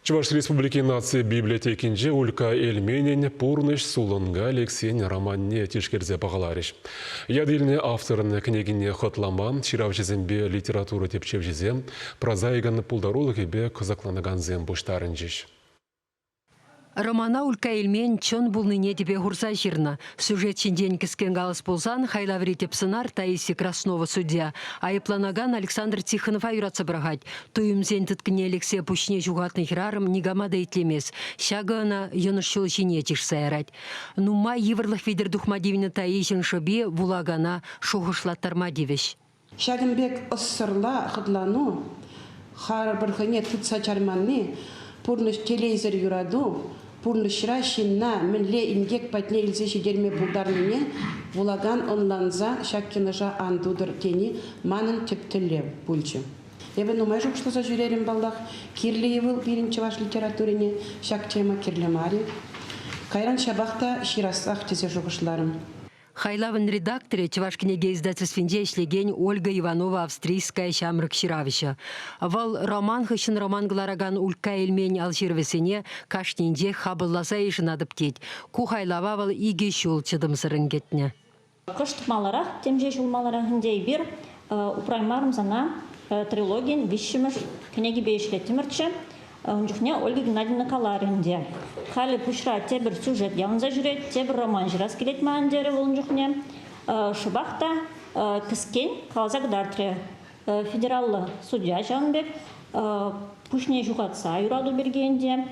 Чуваш Республики нации библиотекинже улька эльменен пурныш сулынга Алексей романне тишкерзе бағаларыш. Ядыльне авторын княгине хотлама, ширавжезембе литература тепчевжезем, прозаиганы пулдарулы кебе кызакланаган зем буштарынжиш. Романа улька эльмен чон булныне тебе гурса жирна. Сюжет чинден кіскен галас болсан, хайлаври тепсынар Таиси Краснова судья. Айыпланаган Александр Тихонов айратса брагать. Туюмзен тыткіне Алексей пучне жугатный хирарым нигамада итлемес. Шагана йонышчыл жине тишсайрать. Нума еврлых видер духмадивны Таисин шобе вулагана шуғышлаттарма девеш. Шагынбек оссырла хыдлану, хар бірхіне тұтса чарманны, пурныш телевизор юраду, пурнышра шинна, мінле ингек патне илзе шедерме пулдарныне, вулаган онланза шаккинажа андудыр тени манын тептілі пульчы. Ебі нумай жоқ что за жүрерім балдақ, кирлі евыл бірінші ваш литературине, шак тема кирлемари. Кайран шабақта ширасақ тезе жоғышларым. Хайлавын редакторе Чувашкинеге издательствінде ишлеген Ольга Иванова австрийская шамрык ширавища. Вал роман хышын роман глараган улька эльмень алжирвесене кашнинде хабылласа ешін адыптет. Ку хайлава вал иге шул чыдымсырын кетне. Кыштмаларах, темже шулмаларахынде бир упраймарым зана трилогин вишшимыш книги бейшлетимырчы. Унжухне Ольга Геннадьевна Каларинде. Хали пушра тебір сюжет явынза жүрет, тебір роман жирас келет маңдері унжухне. Шыбақта кіскен қалзак дартре федераллы судья Жанбек пушне жуғатса юраду бергенде.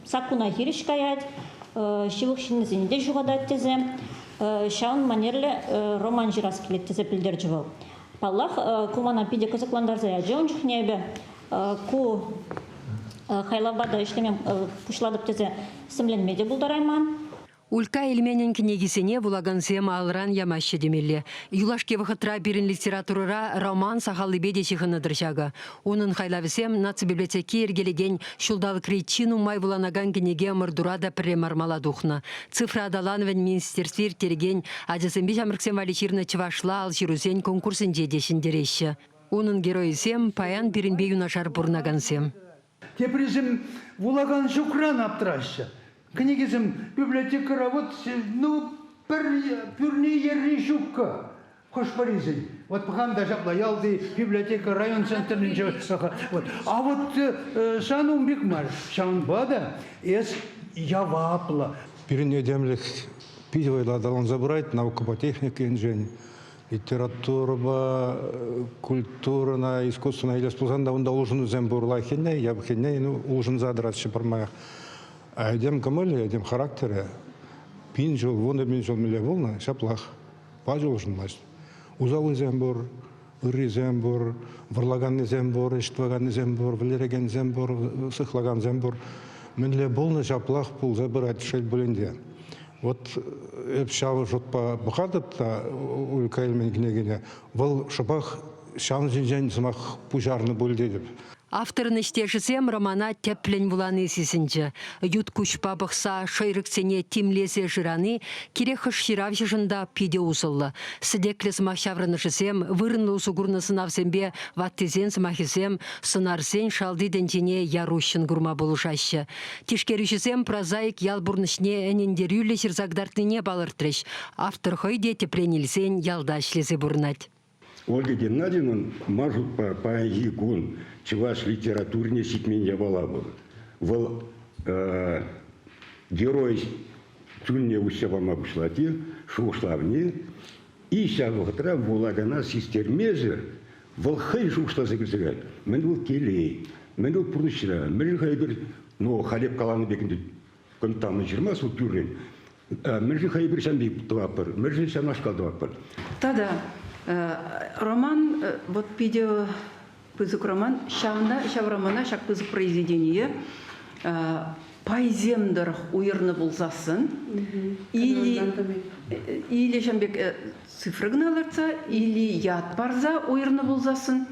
Сакуна хириш каят, шивық шиннізінде жуғадат тезе. Шаун манерлі роман жирас келет тезе пілдер жывыл. Паллах кумана пиде кызыкландарза яжы унжухне бе. Ку хайлавада иштемен пушладып тезе сымленмеде булдарайман. Улька эльменен книгисене вулаган сема алран ямашы демелі. Юлашке вахытра бірін литературыра роман сахалы беде чихыны дыршага. Onun хайлависем нацбиблиотеки ергелеген шулдал кричину май вуланаган книге мырдурада премармала духна. Цифра адаланвен министерствер терген адесембе жамрыксем валичирны чывашла алжирузен конкурсынде дешіндерещі. Onun героисем паян бірінбе юнашар бурнагансем. Тепризм вулаган шукран аптыраща. Книгизм библиотекара вот, ну, пюрни ерри шукка. Хош паризин. Вот паханда жапла ялды библиотека район центрный вот. А вот шанум бикмар, шанбада эс явапла. Пирне демлих пидевайла далан забрать наука по технике инженер. Литература, культура, искусство, или способна он должен зембурла хенне, я бы хенне, ну должен задрать шипармая. А идем камали, идем характеры. Пинжол, вон пинжол миле волна, шаплах, пажол жмаст. Узал зембур, ури зембур, варлаган зембур, иштваган зембур, валереген зембур, сыхлаган зембур. Миле волна шаплах пул забирать шель буленде. Вот шау жот по бухадата улька эльмен княгиня, вол шабах шаун жинжен самах пужарны бульдедеп. Авторын іштешісем романа теплен вуланы сесінчі. Ют күшпа бұқса шайрықсене тимлесе жыраны керехыш ширавжышында пиде усылы. Сідеклес махшаврынышысем вырынлы усугурны сынавсембе ваттезен сымахисем сынарсен шалды денчене ярущын гурма болушашы. Тишкерішісем прозаик ялбурнышне әнендерюлі шырзагдартыне балыртрыш. Автор хойде тепленілсен ялдашлесе бурнать. Ольга Геннадьевна мажут по егун, чуваш литературне ситменья вала был. Вол герой тюнне усевама бушлати, шушлавне, и сявахтра вулагана систермезер, вол хай шушла загрызгать. Мен был келей, мен был пурнышра, мен хайбер, но халеп каланы бекинде контамны жирмас у тюрен. Мен же хайбер шамби туапар, мен же шамашкал туапар. Тада. Роман, вот видео пызык роман, шав романа, шак пызык произведение, пайземдер уйырны болзасын, или шамбек цифры гналарца, или яд барза уйырны болзасын,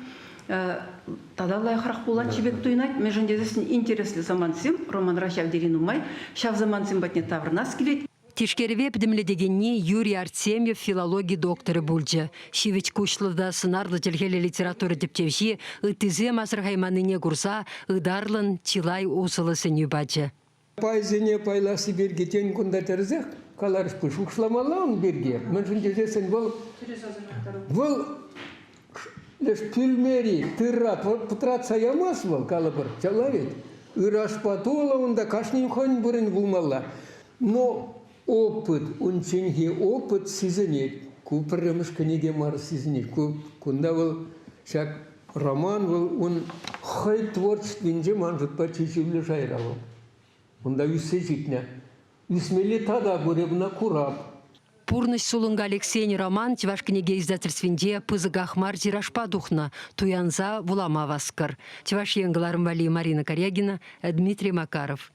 тада лайхрах булат чебек туйнать, межендезесін интереслі заман сем, роман рашав дерин умай, шав заман сем батне таврнас келет. Тишкереве дегенни Юрий Артемьев филология докторы бульджа. Шивич кушлыда сынарлы телгеле литература дептевши, ытызе масырхайманыне гурса, ыдарлын чилай усылы сеню баджа. Пайзене пайласы бергетен кунда терзек, каларыш пыш ушламала он берге. Мен жесен был лишь пюльмери, тырат, вот путрат саямас был, калабыр, человек. Ираш патола, он да кашнин хон бурен булмала. Но опыт, он ченги опыт сизенет. Купремыш книге мар сизенет. Кунда был шак роман был, он хай творчестве манжут почищивли жайравал. Он да вisse житня. Висмели тада буребна кураб. Пурныш сулынга Алексей роман чеваш книге издательствинде пызыгахмар тиражпа духна, туянза вулама васкар. Чеваш еңгіларым вали Марина Корягина, Дмитрий Макаров.